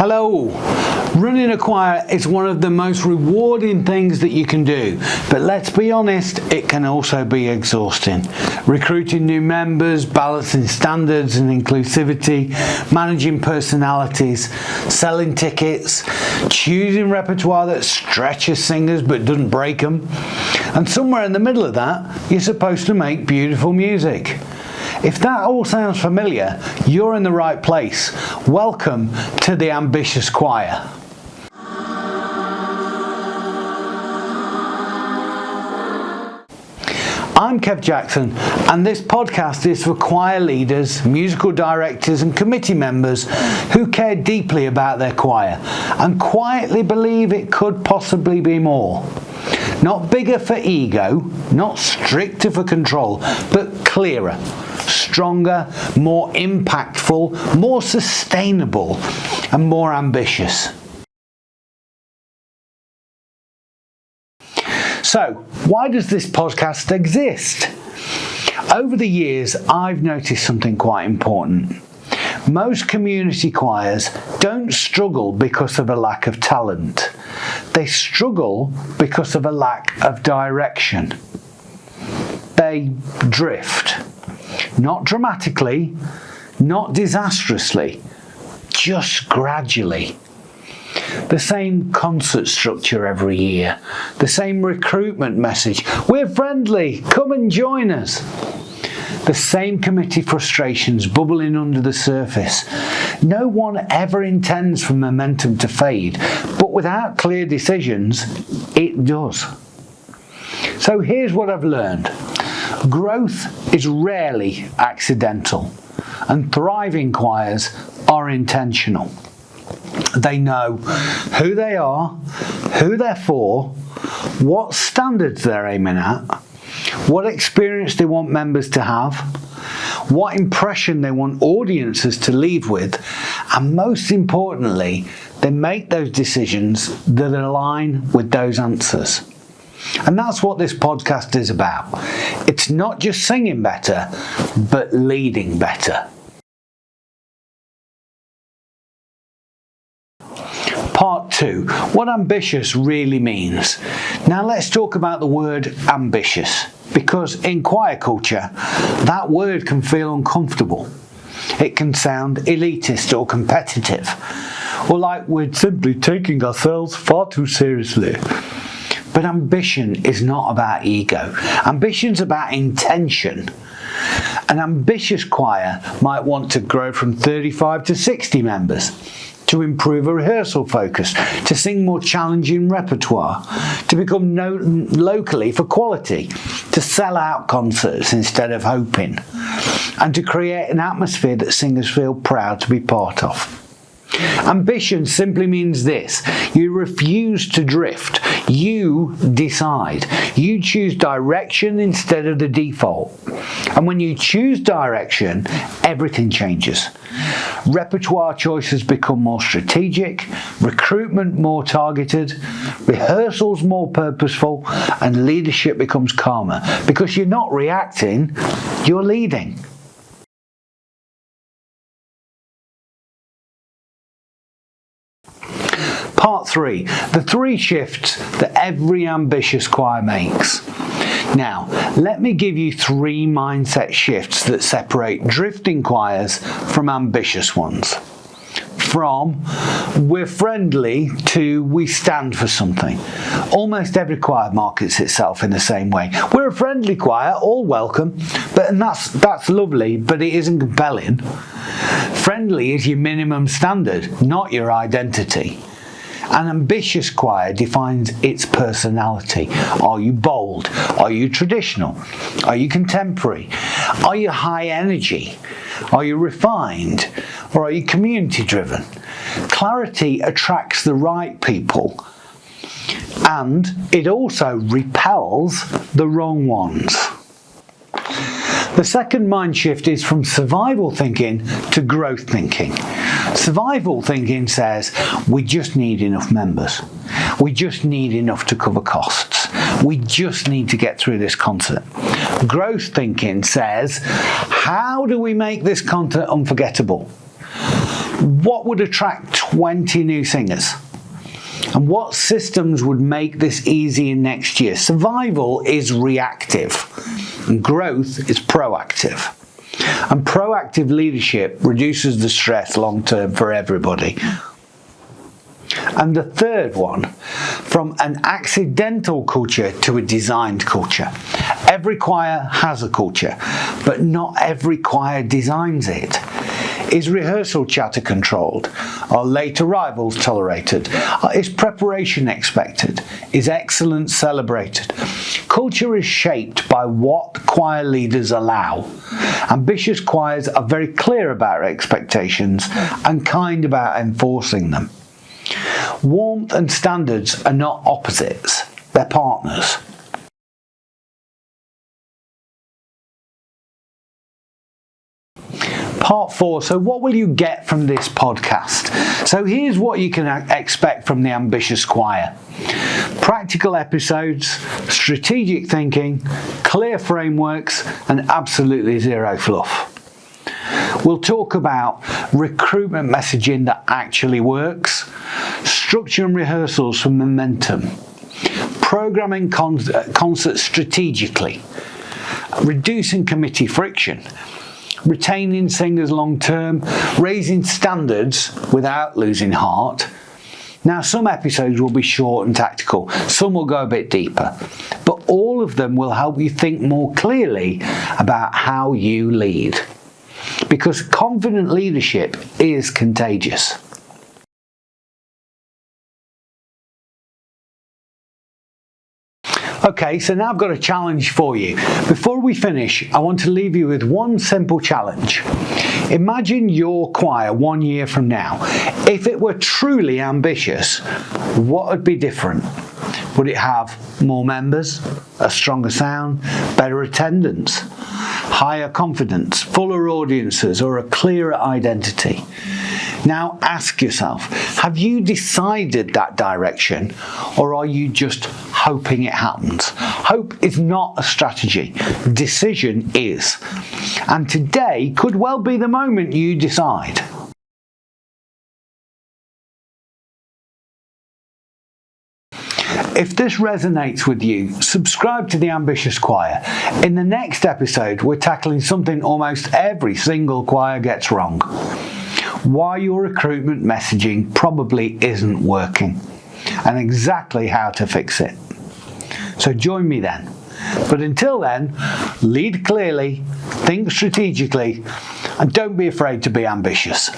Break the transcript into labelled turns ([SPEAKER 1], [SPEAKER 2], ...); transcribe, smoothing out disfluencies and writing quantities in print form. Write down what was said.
[SPEAKER 1] Hello! Running a choir is one of the most rewarding things that you can do, but let's be honest, it can also be exhausting. Recruiting new members, balancing standards and inclusivity, managing personalities, selling tickets, choosing repertoire that stretches singers but doesn't break them, and somewhere in the middle of that, you're supposed to make beautiful music. If that all sounds familiar, you're in the right place. Welcome to the Ambitious Choir. I'm Kev Jackson, and this podcast is for choir leaders, musical directors and committee members who care deeply about their choir and quietly believe it could possibly be more. Not bigger for ego, not stricter for control, but clearer, stronger, more impactful, more sustainable, and more ambitious. So, why does this podcast exist? Over the years, I've noticed something quite important. Most community choirs don't struggle because of a lack of talent. They struggle because of a lack of direction. They drift. Not dramatically, not disastrously, just gradually. The same concert structure every year, the same recruitment message, we're friendly, come and join us. The same committee frustrations bubbling under the surface. No one ever intends for momentum to fade, but without clear decisions, it does. So here's what I've learned. Growth is rarely accidental, and thriving choirs are intentional. They know who they are, who they're for, what standards they're aiming at, what experience they want members to have, what impression they want audiences to leave with, and most importantly, they make those decisions that align with those answers. And that's what this podcast is about. It's not just singing better, but leading better. Part 2, what ambitious really means. Now let's talk about the word ambitious, because in choir culture, that word can feel uncomfortable. It can sound elitist or competitive, or like we're simply taking ourselves far too seriously. But ambition is not about ego. Ambition's about intention. An ambitious choir might want to grow from 35 to 60 members, to improve a rehearsal focus, to sing more challenging repertoire, to become known locally for quality, to sell out concerts instead of hoping, and to create an atmosphere that singers feel proud to be part of. Ambition simply means this: you refuse to drift, you decide. You choose direction instead of the default. And when you choose direction, everything changes. Repertoire choices become more strategic, recruitment more targeted, rehearsals more purposeful, and leadership becomes calmer. Because you're not reacting, you're leading. Part 3, the 3 shifts that every ambitious choir makes. Now, let me give you 3 mindset shifts that separate drifting choirs from ambitious ones. From we're friendly to we stand for something. Almost every choir markets itself in the same way. We're a friendly choir, all welcome, and that's lovely, but it isn't compelling. Friendly is your minimum standard, not your identity. An ambitious choir defines its personality. Are you bold? Are you traditional? Are you contemporary? Are you high energy? Are you refined? Or are you community driven? Clarity attracts the right people, and it also repels the wrong ones. The second mind shift is from survival thinking to growth thinking. Survival thinking says we just need enough members. We just need enough to cover costs. We just need to get through this concert. Growth thinking says, how do we make this concert unforgettable? What would attract 20 new singers? And what systems would make this easier next year? Survival is reactive and growth is proactive. And proactive leadership reduces the stress long term for everybody. And the third one, from an accidental culture to a designed culture. Every choir has a culture, but not every choir designs it. Is rehearsal chatter controlled? Are late arrivals tolerated? Is preparation expected? Is excellence celebrated? Culture is shaped by what choir leaders allow. Ambitious choirs are very clear about expectations and kind about enforcing them. Warmth and standards are not opposites, they're partners. Part 4, so what will you get from this podcast? So here's what you can expect from the ambitious choir. Practical episodes, strategic thinking, clear frameworks, and absolutely zero fluff. We'll talk about recruitment messaging that actually works, structure and rehearsals for momentum, programming concerts strategically, reducing committee friction, retaining singers long term, raising standards without losing heart. Now, some episodes will be short and tactical, some will go a bit deeper, but all of them will help you think more clearly about how you lead. Because confident leadership is contagious. Okay, so now I've got a challenge for you. Before we finish, I want to leave you with one simple challenge. Imagine your choir 1 year from now. If it were truly ambitious, what would be different? Would it have more members, a stronger sound, better attendance, higher confidence, fuller audiences, or a clearer identity? Now ask yourself, have you decided that direction, or are you just hoping it happens? Hope is not a strategy, decision is. And today could well be the moment you decide. If this resonates with you, subscribe to The Ambitious Choir. In the next episode, we're tackling something almost every single choir gets wrong. Why your recruitment messaging probably isn't working, and exactly how to fix it. So join me then. But until then, lead clearly, think strategically, and don't be afraid to be ambitious.